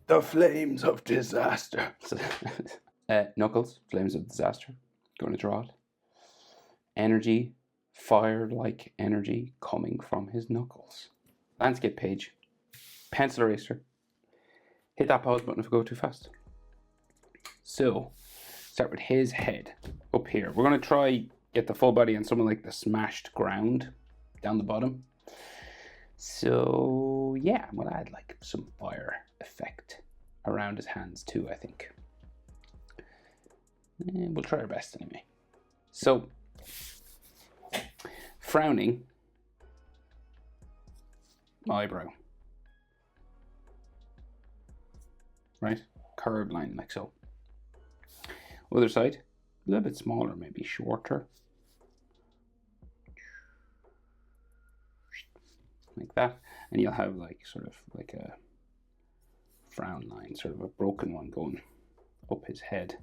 The flames of disaster. Knuckles, flames of disaster. Going to draw it. Energy, fire-like energy coming from his knuckles. Landscape page. Pencil eraser. Hit that pause button if we go too fast. So, start with his head up here. We're going to try get the full body on something like the smashed ground down the bottom. So, yeah, we'll add like some fire effect around his hands too, I think. And we'll try our best anyway. So, frowning eyebrow. Right? Curved line like so. Other side, a little bit smaller, maybe shorter. Like that. And you'll have like sort of like a frown line, sort of a broken one going up his head.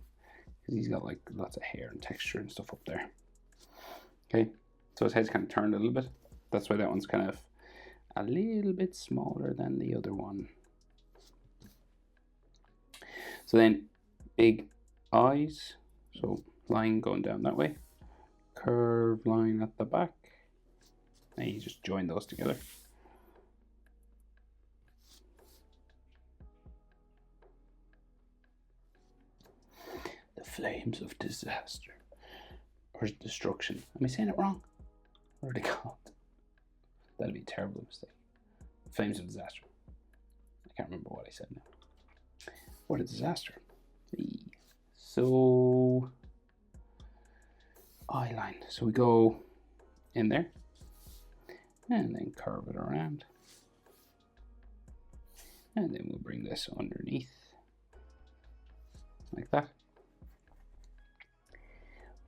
Because he's got like lots of hair and texture and stuff up there. Okay, so his head's kind of turned a little bit. That's why that one's kind of a little bit smaller than the other one. So then big eyes, so line going down that way, curved line at the back, and you just join those together. The flames of disaster, or destruction. Am I saying it wrong? What are they called? That'd be a terrible mistake. Flames of disaster. I can't remember what I said now. What a disaster. So, eye line. So we go in there and then curve it around. And then we'll bring this underneath like that.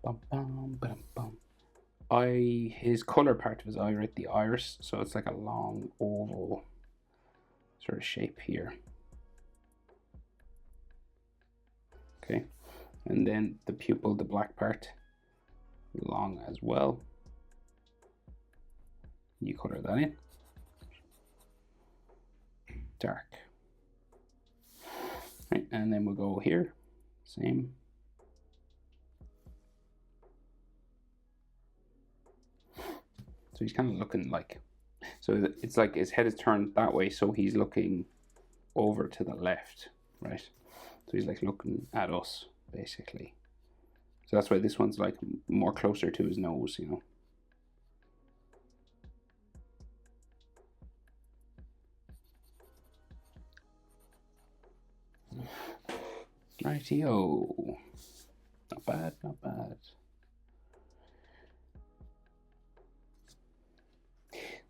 Bum, bum, bum, bum. His color part of his eye, right? The iris. So it's like a long oval sort of shape here. Okay, and then the pupil, the black part, long as well. You color that in. Dark. Right, and then we'll go here, same. So he's kind of looking like, so it's like his head is turned that way, so he's looking over to the left, right? So he's like looking at us, basically. So that's why this one's like more closer to his nose, you know. Rightio. Not bad, not bad.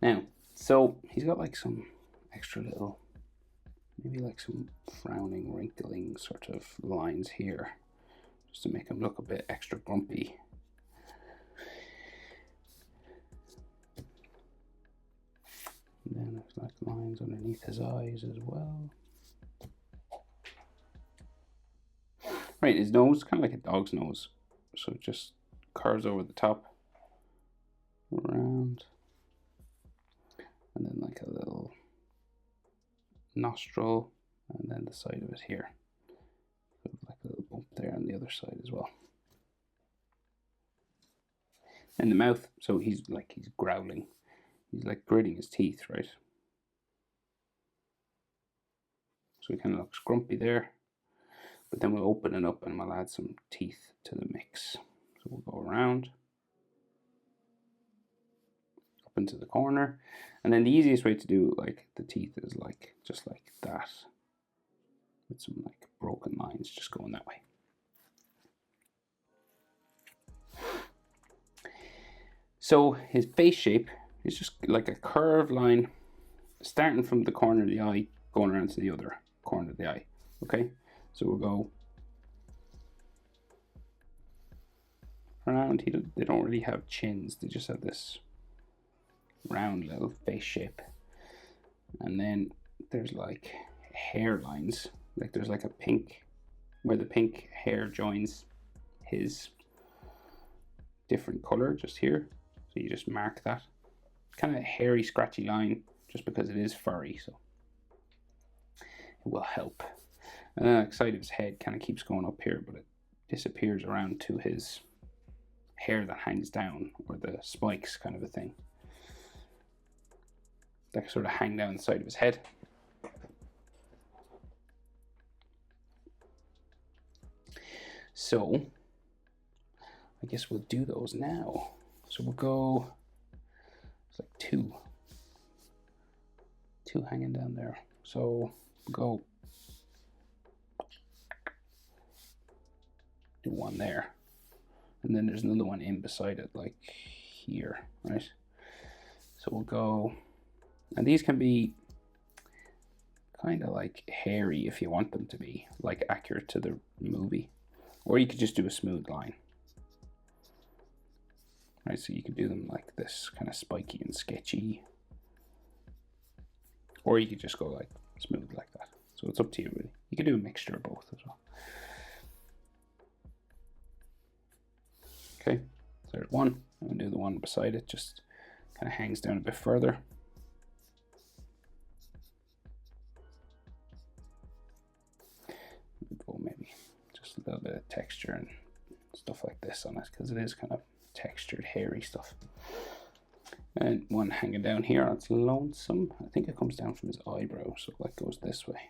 Now, so he's got like some extra little, maybe like some frowning, wrinkling sort of lines here, just to make him look a bit extra grumpy. And then there's like lines underneath his eyes as well. Right, his nose, kind of like a dog's nose. So it just curves over the top, around, and then like a little nostril, and then the side of it here. Like a little bump there on the other side as well. And the mouth, so he's growling. He's like gritting his teeth, right? So he kind of looks grumpy there. But then we'll open it up and we'll add some teeth to the mix. So we'll go around, up into the corner. And then the easiest way to do like the teeth is like just like that, with some like broken lines just going that way. So his face shape is just like a curved line starting from the corner of the eye going around to the other corner of the eye. Okay, so we'll go around. They don't really have chins, they just have this round little face shape. And then there's like hair lines, like there's like a pink, where the pink hair joins his different color just here. So you just mark that. Kind of a hairy, scratchy line just because it is furry. So, it will help. And then the side of his head kind of keeps going up here, but it disappears around to his hair that hangs down, or the spikes kind of a thing. That sort of hang down the side of his head. So I guess we'll do those now. So we'll go, it's like two hanging down there. So we'll go do one there. And then there's another one in beside it, like here, right? So we'll go, and these can be kind of like hairy if you want them to be, like accurate to the movie. Or you could just do a smooth line. Right, so you could do them like this, kind of spiky and sketchy. Or you could just go like smooth like that. So it's up to you really. You could do a mixture of both as well. Okay, so there's one. I'm gonna do the one beside it, just kind of hangs down a bit further. Go maybe just a little bit of texture and stuff like this on it, because it is kind of textured, hairy stuff. And one hanging down here, it's lonesome. I think it comes down from his eyebrow, so it like goes this way.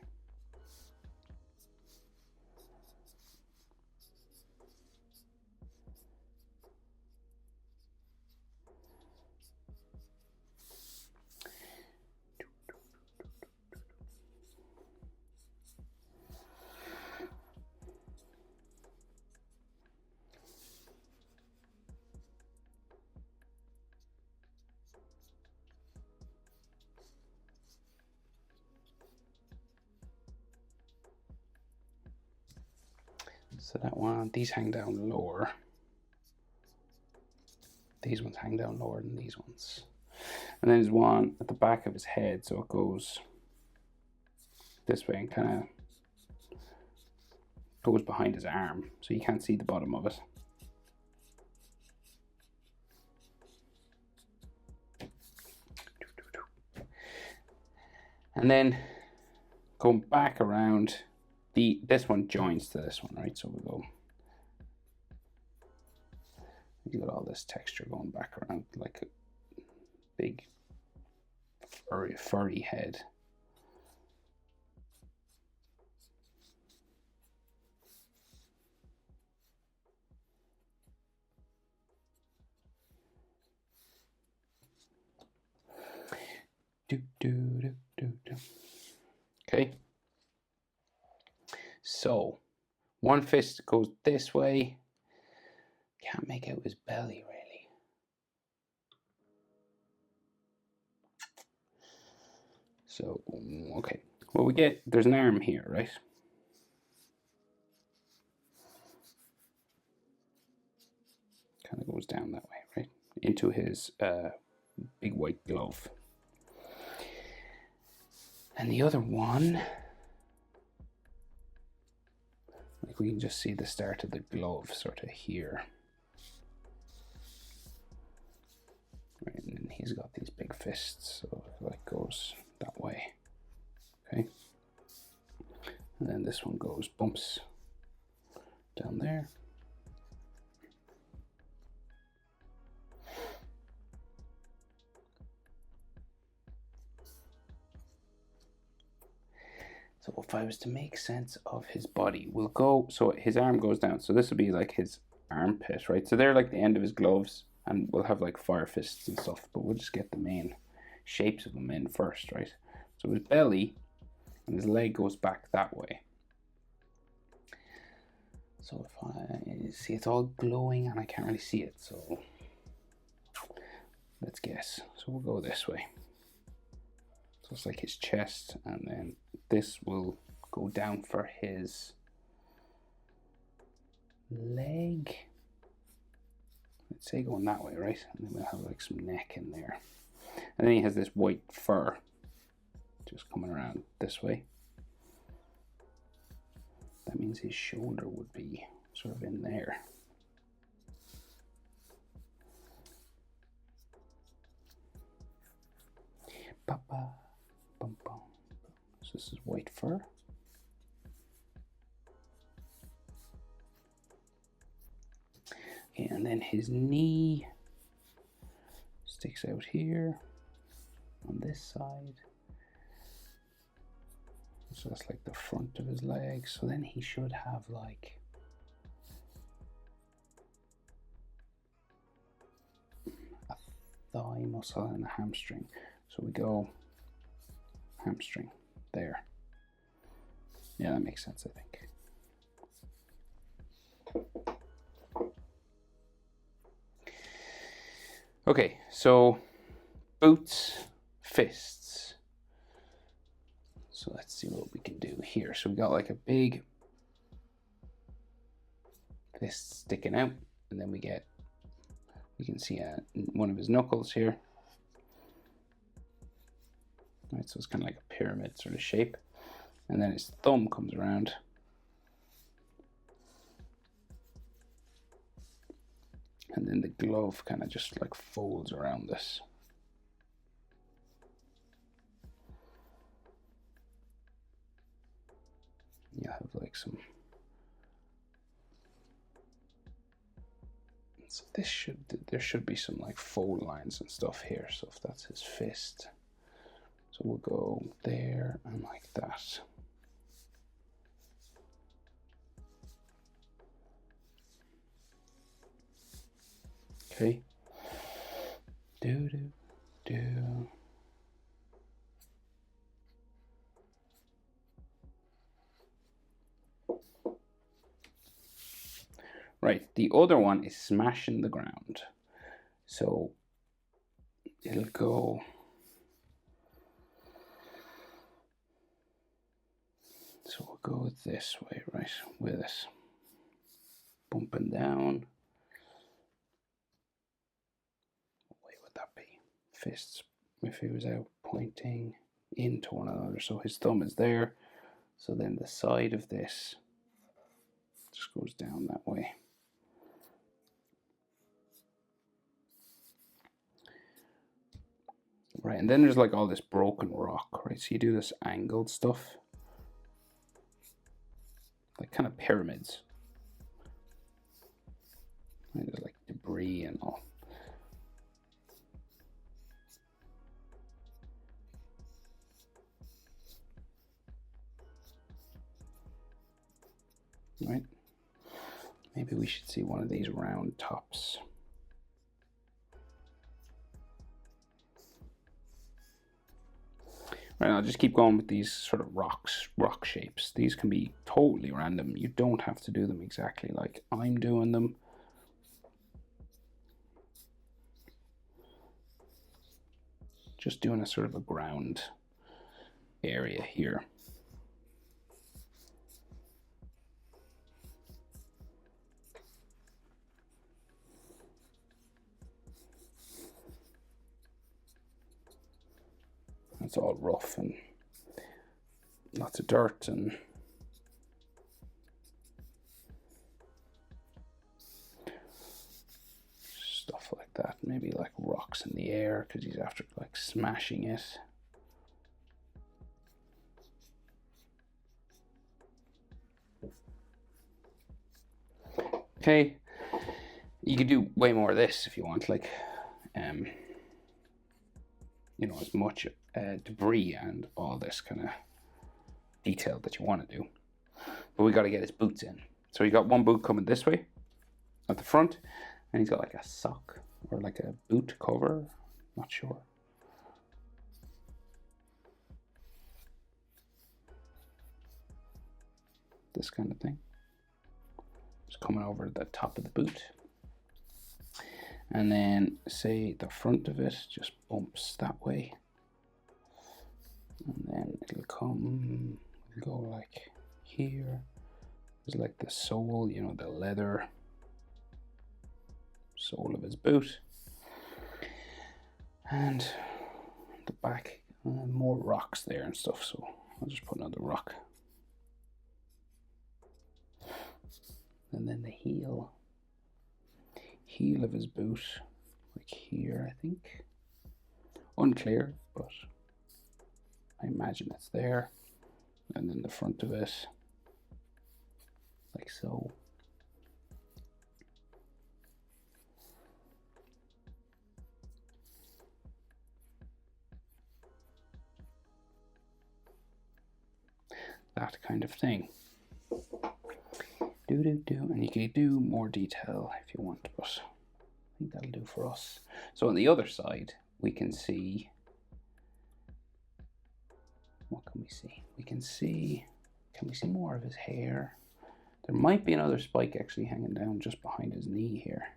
So that one, these hang down lower. These ones hang down lower than these ones. And then there's one at the back of his head, so it goes this way and kind of goes behind his arm, so you can't see the bottom of it. And then going back around, this one joins to this one, right? So we'll go, you got all this texture going back around like a big furry head. Okay. So one fist goes this way. Can't make out his belly really. So, okay. Well, we get, there's an arm here, right? Kind of goes down that way, right? Into his big white glove. And the other one, like we can just see the start of the glove sort of here. Right, and then he's got these big fists, so it like goes that way. Okay. And then this one goes, bumps down there. So if I was to make sense of his body, we'll go, so his arm goes down. So this would be like his armpit, right? So they're like the end of his gloves, and we'll have like fire fists and stuff, but we'll just get the main shapes of them in first, right? So his belly and his leg goes back that way. So if I see, it's all glowing and I can't really see it, so let's guess. So we'll go this way. So it's like his chest, and then this will go down for his leg. Let's say going that way, right? And then we'll have like some neck in there. And then he has this white fur just coming around this way. That means his shoulder would be sort of in there. Papa, bum, bum. So this is white fur. Okay, and then his knee sticks out here on this side. So that's like the front of his leg. So then he should have like a thigh muscle and a hamstring. So we go hamstring there. Yeah, that makes sense, I think. Okay, so boots, fists. So let's see what we can do here. So we got like a big fist sticking out, and then we can see one of his knuckles here. Right, so it's kind of like a pyramid sort of shape. And then his thumb comes around. And then the glove kind of just like folds around this. You have like some. So there should be some like fold lines and stuff here. So if that's his fist, so we'll go there and like that. Okay. Do. Right, the other one is smashing the ground. So it'll go. So we'll go this way, right, with it. Bumping down. What way would that be? Fists, if he was out pointing into one another. So his thumb is there. So then the side of this just goes down that way. Right, and then there's like all this broken rock, right? So you do this angled stuff, like kind of pyramids. Right, there's like debris and all. Right? Maybe we should see one of these round tops. Right, I'll just keep going with these sort of rock shapes. These can be totally random. You don't have to do them exactly like I'm doing them. Just doing a sort of a ground area here. It's all rough and lots of dirt and stuff like that. Maybe like rocks in the air because he's after like smashing it. Okay, you could do way more of this if you want, like you know, as much debris and all this kind of detail that you want to do. But we got to get his boots in. So he got one boot coming this way at the front, and he's got like a sock or like a boot cover, not sure. This kind of thing. Just coming over the top of the boot. And then say the front of it just bumps that way. And then it'll go like here. There's like the sole, you know, the leather sole of his boot. And the back, more rocks there and stuff, so I'll just put another rock. And then the heel of his boot, like here, I think. Unclear, but I imagine it's there. And then the front of it, like so. that kind of thing. And you can do more detail if you want, but I think that'll do for us. So on the other side, we can see, what can we see? Can we see more of his hair? There might be another spike actually hanging down just behind his knee here.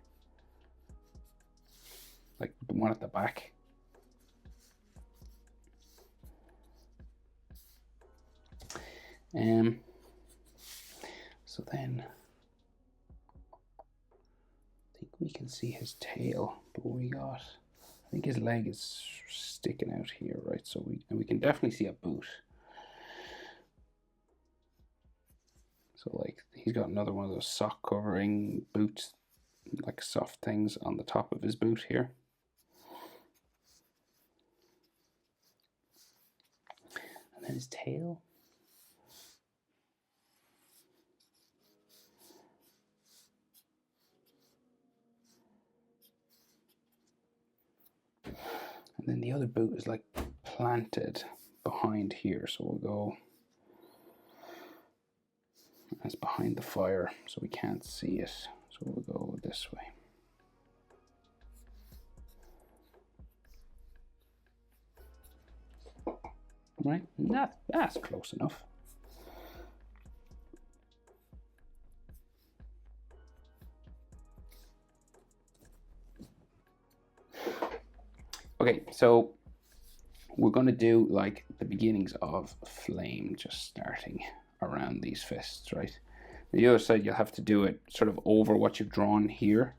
Like the one at the back. So then I think we can see his tail, but I think his leg is sticking out here, right? So we can definitely see a boot. So like he's got another one of those sock covering boots, like soft things on the top of his boot here. And then his tail. And then the other boot is like planted behind here. So we'll go, it's behind the fire, so we can't see it. So we'll go this way. Right, that's close enough. Okay, so we're going to do like the beginnings of flame, just starting around these fists, right? The other side, you'll have to do it sort of over what you've drawn here,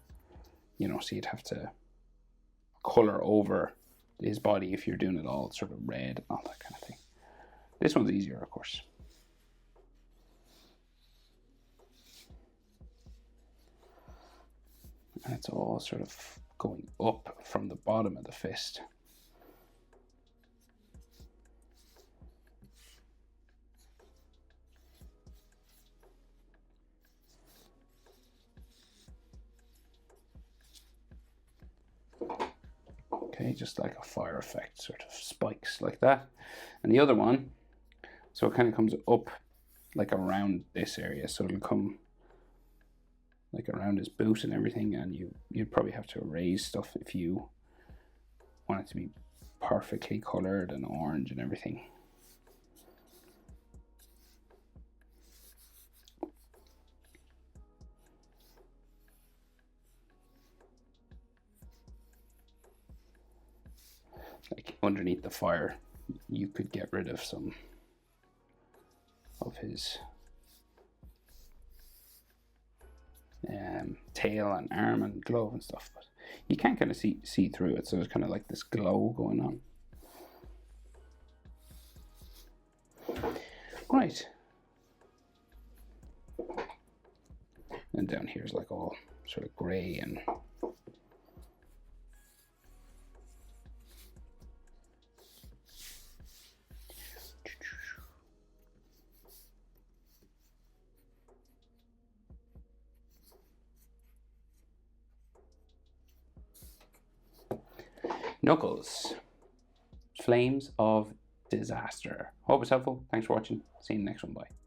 you know, so you'd have to color over his body if you're doing it all sort of red and all that kind of thing. This one's easier, of course. And it's all sort of going up from the bottom of the fist. Okay, just like a fire effect, sort of spikes like that. And the other one, so it kind of comes up like around this area, so it'll come like around his boot and everything, and you'd probably have to erase stuff if you want it to be perfectly colored and orange and everything. Like underneath the fire, you could get rid of some of his tail and arm and glove and stuff, but you can't kind of see through it, so there's kind of like this glow going on. Right. And down here is like all sort of grey and Knuckles, Flames of Disaster. Hope it's helpful. Thanks for watching. See you in the next one. Bye.